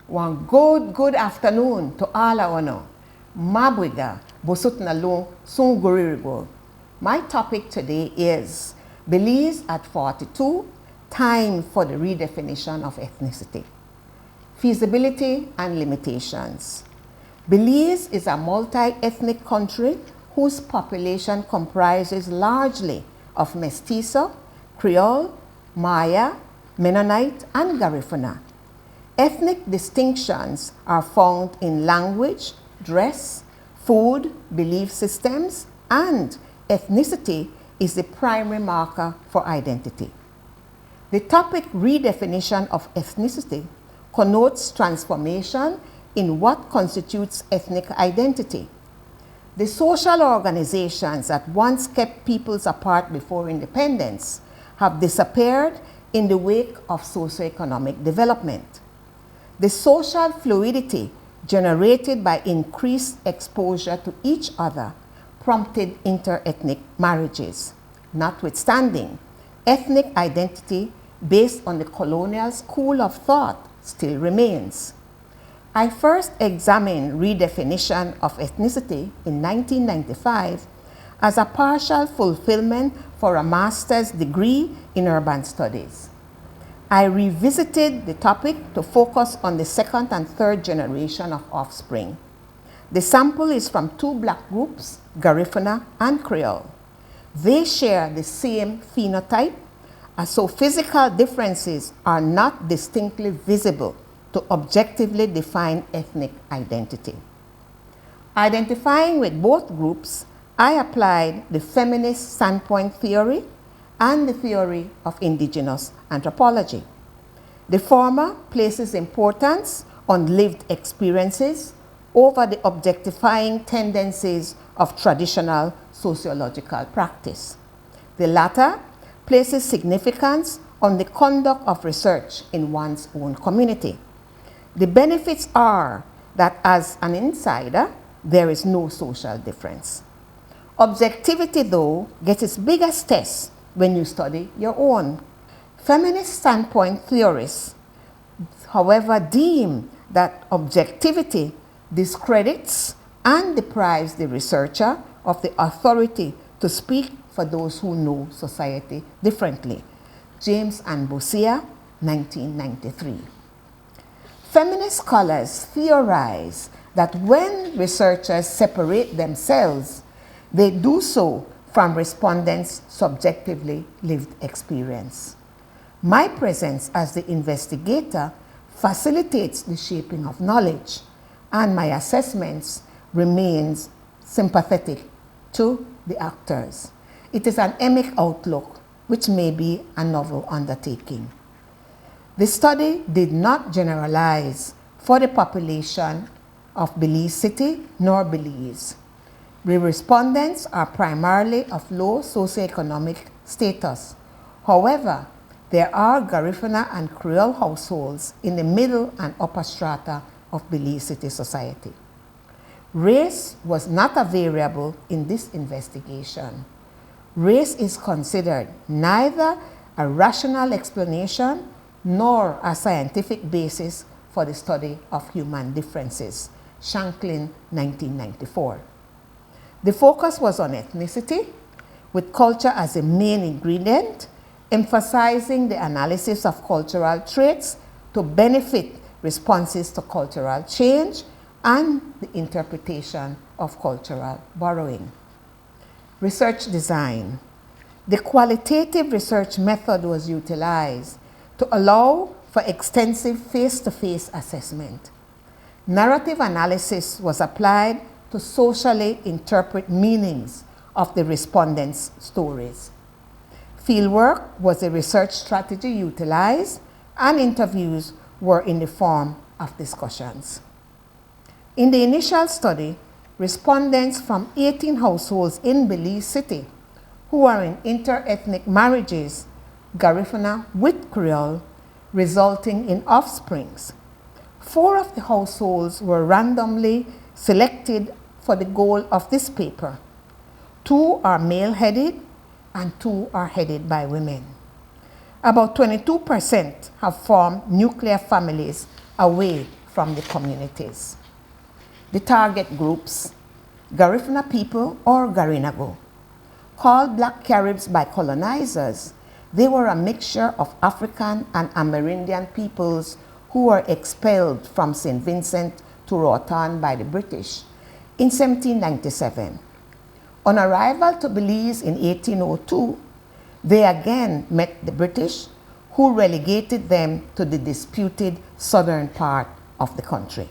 One good afternoon to all our know. Mabwiga, Bosut Nalung, Sunguririgo. My topic today is Belize at 42, time for the redefinition of ethnicity. Feasibility and limitations. Belize is a multi-ethnic country whose population comprises largely of Mestizo, Creole, Maya, Mennonite, and Garifuna. Ethnic distinctions are found in language, dress, food, belief systems, and ethnicity is the primary marker for identity. The topic redefinition of ethnicity connotes transformation in what constitutes ethnic identity. The social organizations that once kept peoples apart before independence have disappeared in the wake of socioeconomic development. The social fluidity generated by increased exposure to each other prompted interethnic marriages. Notwithstanding, ethnic identity based on the colonial school of thought still remains. I first examined redefinition of ethnicity in 1995 as a partial fulfillment for a master's degree in urban studies. I revisited the topic to focus on the second and third generation of offspring. The sample is from two black groups, Garifuna and Creole. They share the same phenotype, so physical differences are not distinctly visible to objectively define ethnic identity. Identifying with both groups, I applied the feminist standpoint theory and the theory of indigenous anthropology. The former places importance on lived experiences over the objectifying tendencies of traditional sociological practice. The latter places significance on the conduct of research in one's own community. The benefits are that as an insider, there is no social difference. Objectivity, though, gets its biggest test when you study your own. Feminist standpoint theorists, however, deem that objectivity discredits and deprives the researcher of the authority to speak for those who know society differently. James and Bosia, 1993. Feminist scholars theorize that when researchers separate themselves, they do so from respondents' subjectively lived experience. My presence as the investigator facilitates the shaping of knowledge, and my assessments remains sympathetic to the actors. It is an emic outlook, which may be a novel undertaking. The study did not generalize for the population of Belize City nor Belize. The respondents are primarily of low socioeconomic status. However, there are Garifuna and Creole households in the middle and upper strata of Belize City society. Race was not a variable in this investigation. Race is considered neither a rational explanation nor a scientific basis for the study of human differences. Shanklin, 1994. The focus was on ethnicity, with culture as a main ingredient, emphasizing the analysis of cultural traits to benefit responses to cultural change and the interpretation of cultural borrowing. Research design. The qualitative research method was utilized to allow for extensive face-to-face assessment. Narrative analysis was applied to socially interpret meanings of the respondents' stories. Fieldwork was a research strategy utilized, and interviews were in the form of discussions. In the initial study, respondents from 18 households in Belize City who are in interethnic marriages, Garifuna with Creole, resulting in offsprings. 4 of the households were randomly selected for the goal of this paper. 2 are male-headed and 2 are headed by women. About 22% have formed nuclear families away from the communities. The target groups: Garifuna people or Garinago. Called Black Caribs by colonizers, they were a mixture of African and Amerindian peoples who were expelled from St. Vincent to Roatan by the British in 1797. On arrival to Belize in 1802, they again met the British, who relegated them to the disputed southern part of the country.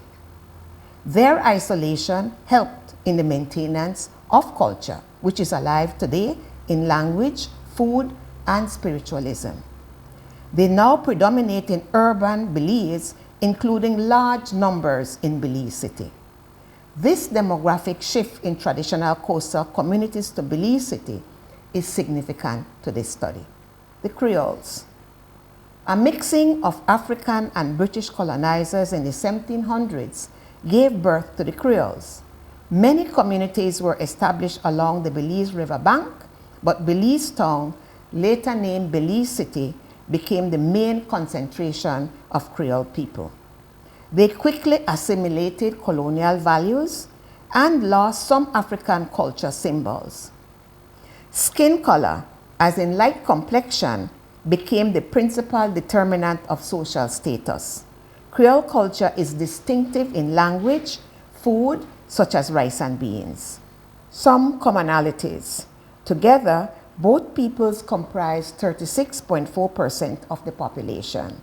Their isolation helped in the maintenance of culture, which is alive today in language, food, and spiritualism. They now predominate in urban Belize, including large numbers in Belize City. This demographic shift in traditional coastal communities to Belize City is significant to this study. The Creoles. A mixing of African and British colonizers in the 1700s gave birth to the Creoles. Many communities were established along the Belize River bank, but Belize Town, later named Belize City, became the main concentration of Creole people. They quickly assimilated colonial values and lost some African culture symbols. Skin color, as in light complexion, became the principal determinant of social status. Creole culture is distinctive in language, food, such as rice and beans. Some commonalities. Together, both peoples comprise 36.4% of the population.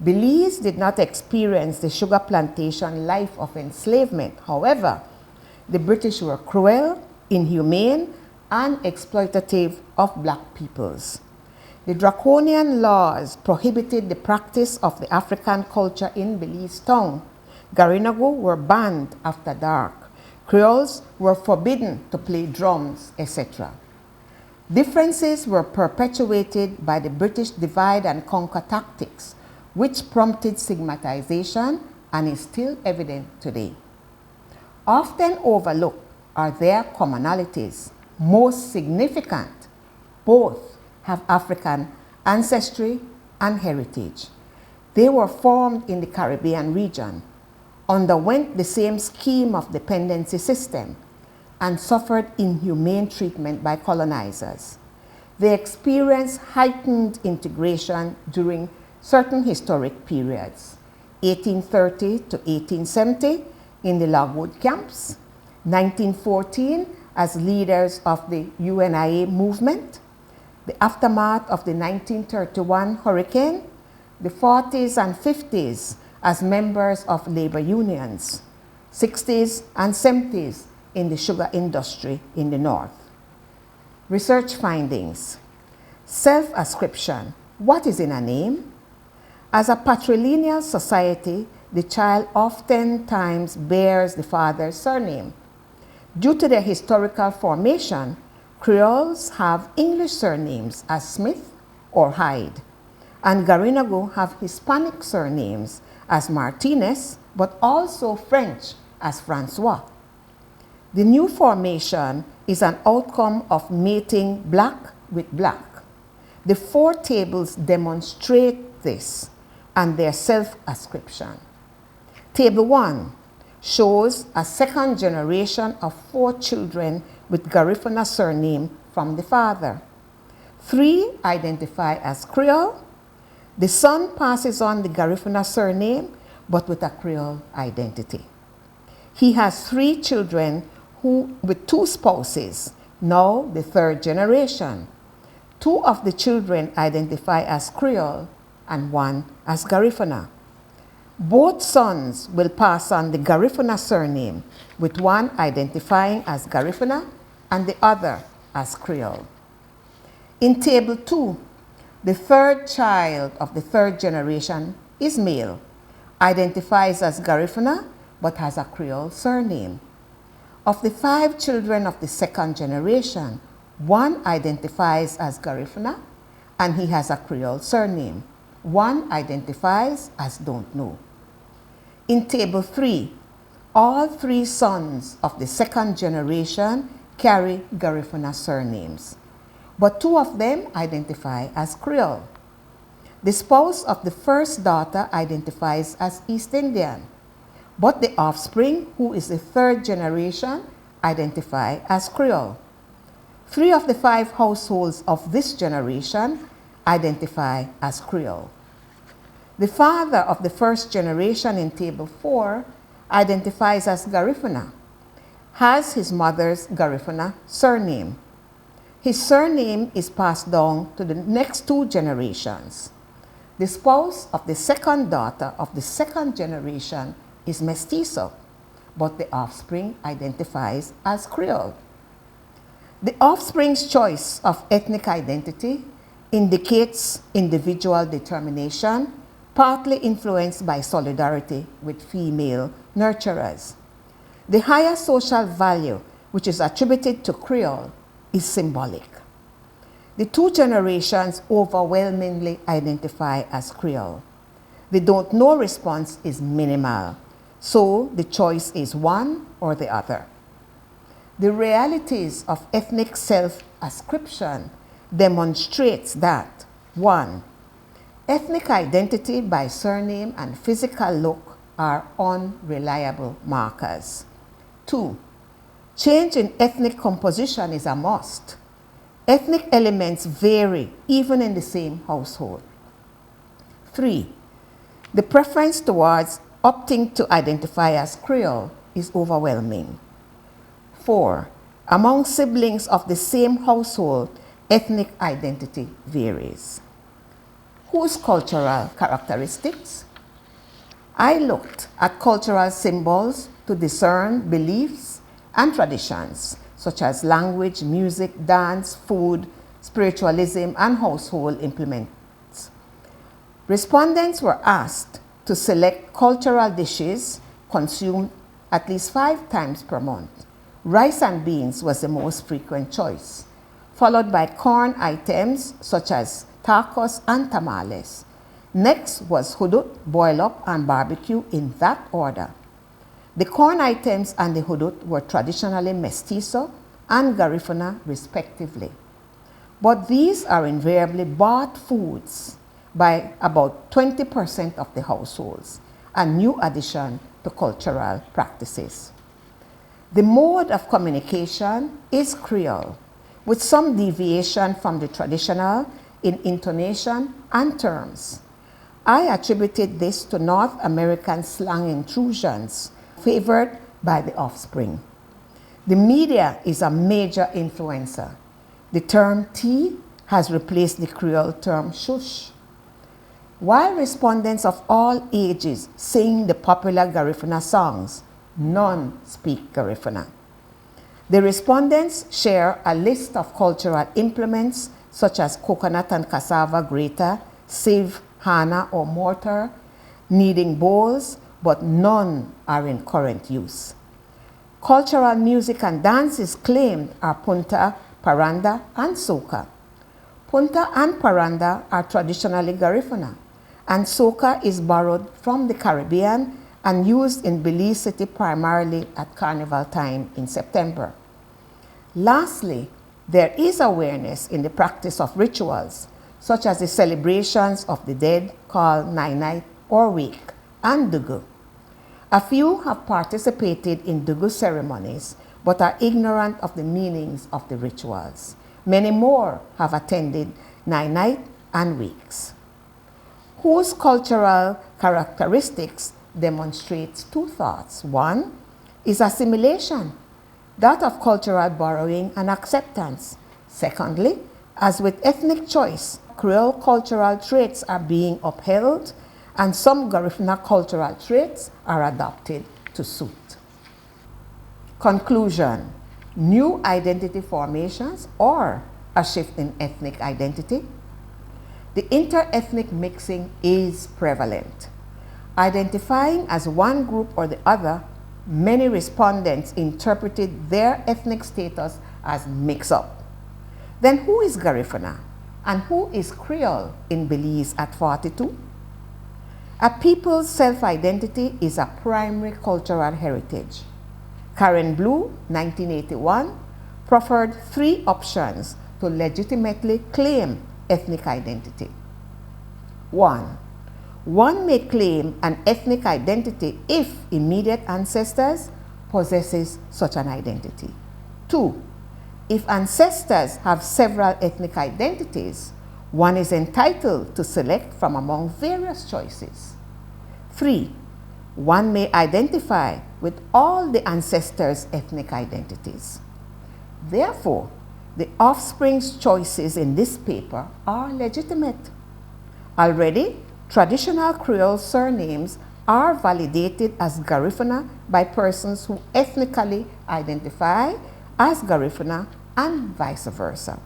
Belize did not experience the sugar plantation life of enslavement. However, the British were cruel, inhumane, and exploitative of black peoples. The draconian laws prohibited the practice of the African culture in Belize Town. Garinago were banned after dark. Creoles were forbidden to play drums, etc. Differences were perpetuated by the British divide and conquer tactics, which prompted stigmatization and is still evident today. Often overlooked are their commonalities. Most significant, both have African ancestry and heritage. They were formed in the Caribbean region, underwent the same scheme of dependency system, and suffered inhumane treatment by colonizers. They experienced heightened integration during certain historic periods: 1830 to 1870 in the logwood camps, 1914 as leaders of the UNIA movement, the aftermath of the 1931 hurricane, the 40s and 50s as members of labor unions, 60s and 70s in the sugar industry in the north. Research findings. Self-ascription. What is in a name? As a patrilineal society, the child oftentimes bears the father's surname. Due to their historical formation, Creoles have English surnames as Smith or Hyde, and Garinago have Hispanic surnames as Martinez, but also French as Francois. The new formation is an outcome of mating black with black. The four tables demonstrate this and their self-ascription. Table 1 shows a second generation of 4 children with Garifuna surname from the father. 3 identify as Creole. The son passes on the Garifuna surname, but with a Creole identity. He has 3 children with 2 spouses, now the 3rd generation. 2 of the children identify as Creole and 1 as Garifuna. Both sons will pass on the Garifuna surname, with one identifying as Garifuna and the other as Creole. In Table 2, the 3rd child of the 3rd generation is male, identifies as Garifuna, but has a Creole surname. Of the 5 children of the 2nd generation, 1 identifies as Garifuna, and he has a Creole surname. 1 identifies as don't know. In Table 3, all 3 sons of the 2nd generation carry Garifuna surnames, but 2 of them identify as Creole. The spouse of the 1st daughter identifies as East Indian, but the offspring, who is the third generation, identify as Creole. 3 of the 5 households of this generation identify as Creole. The father of the first generation in Table 4 identifies as Garifuna, has his mother's Garifuna surname. His surname is passed down to the next 2 generations. The spouse of the second daughter of the second generation is mestizo, but the offspring identifies as Creole. The offspring's choice of ethnic identity indicates individual determination, partly influenced by solidarity with female nurturers. The higher social value which is attributed to Creole is symbolic. The 2 generations overwhelmingly identify as Creole. The don't know response is minimal, so the choice is one or the other. The realities of ethnic self-ascription demonstrates that 1. Ethnic identity by surname and physical look are unreliable markers. 2. Change in ethnic composition is a must. Ethnic elements vary even in the same household. 3. The preference towards opting to identify as Creole is overwhelming. 4. Among siblings of the same household, ethnic identity varies. Whose cultural characteristics? I looked at cultural symbols to discern beliefs and traditions, such as language, music, dance, food, spiritualism, and household implements. Respondents were asked to select cultural dishes consumed at least 5 times per month. Rice and beans was the most frequent choice, followed by corn items such as tacos and tamales. Next was hudut, boil up, and barbecue in that order. The corn items and the hudut were traditionally mestizo and Garifuna respectively. But these are invariably bought foods by about 20% of the households, a new addition to cultural practices. The mode of communication is Creole, with some deviation from the traditional in intonation and terms. I attributed this to North American slang intrusions favored by the offspring. The media is a major influencer. The term tea has replaced the Creole term shush. While respondents of all ages sing the popular Garifuna songs, none speak Garifuna. The respondents share a list of cultural implements such as coconut and cassava grater, sieve, hana or mortar, kneading bowls, but none are in current use. Cultural music and dances claimed are punta, paranda, and soca. Punta and paranda are traditionally Garifuna, and soca is borrowed from the Caribbean and used in Belize City primarily at carnival time in September. Lastly, there is awareness in the practice of rituals, such as the celebrations of the dead called Night or Wake and Dugu. A few have participated in Dugu ceremonies but are ignorant of the meanings of the rituals. Many more have attended Night and Wakes. Whose cultural characteristics demonstrates 2 thoughts. 1 is assimilation, that of cultural borrowing and acceptance. Secondly, as with ethnic choice, Creole cultural traits are being upheld and some Garifuna cultural traits are adopted to suit. Conclusion: new identity formations or a shift in ethnic identity. The interethnic mixing is prevalent. Identifying as one group or the other, many respondents interpreted their ethnic status as mix-up. Then who is Garifuna and who is Creole in Belize at 42? A people's self-identity is a primary cultural heritage. Karen Blue, 1981, proffered 3 options to legitimately claim ethnic identity. 1. One may claim an ethnic identity if immediate ancestors possesses such an identity. 2. If ancestors have several ethnic identities, one is entitled to select from among various choices. 3. One may identify with all the ancestors' ethnic identities. Therefore, the offspring's choices in this paper are legitimate. Already, traditional Creole surnames are validated as Garifuna by persons who ethnically identify as Garifuna and vice versa.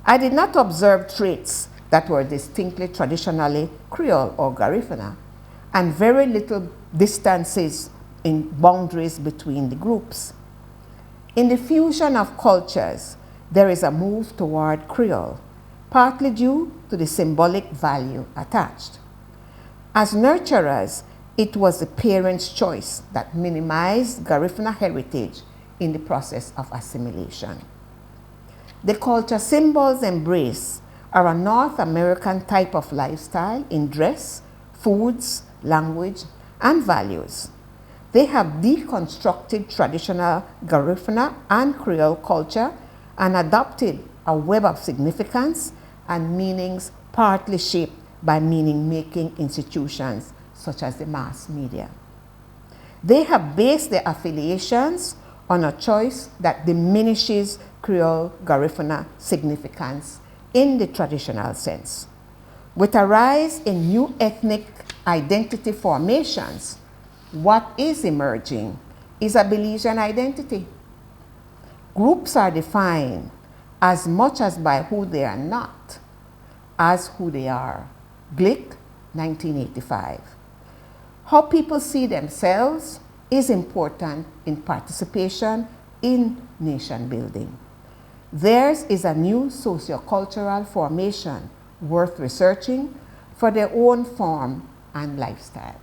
I did not observe traits that were distinctly traditionally Creole or Garifuna, and very little distances in boundaries between the groups. In the fusion of cultures, there is a move toward Creole, partly due to the symbolic value attached. As nurturers, it was the parents' choice that minimized Garifuna heritage in the process of assimilation. The culture symbols embraced are a North American type of lifestyle in dress, foods, language, and values. They have deconstructed traditional Garifuna and Creole culture and adopted a web of significance and meanings partly shaped by meaning-making institutions such as the mass media. They have based their affiliations on a choice that diminishes Creole Garifuna significance in the traditional sense. With a rise in new ethnic identity formations, what is emerging is a Belizean identity. Groups are defined as much as by who they are not as who they are. Glick, 1985. How people see themselves is important in participation in nation building. Theirs is a new sociocultural formation worth researching for their own form and lifestyle.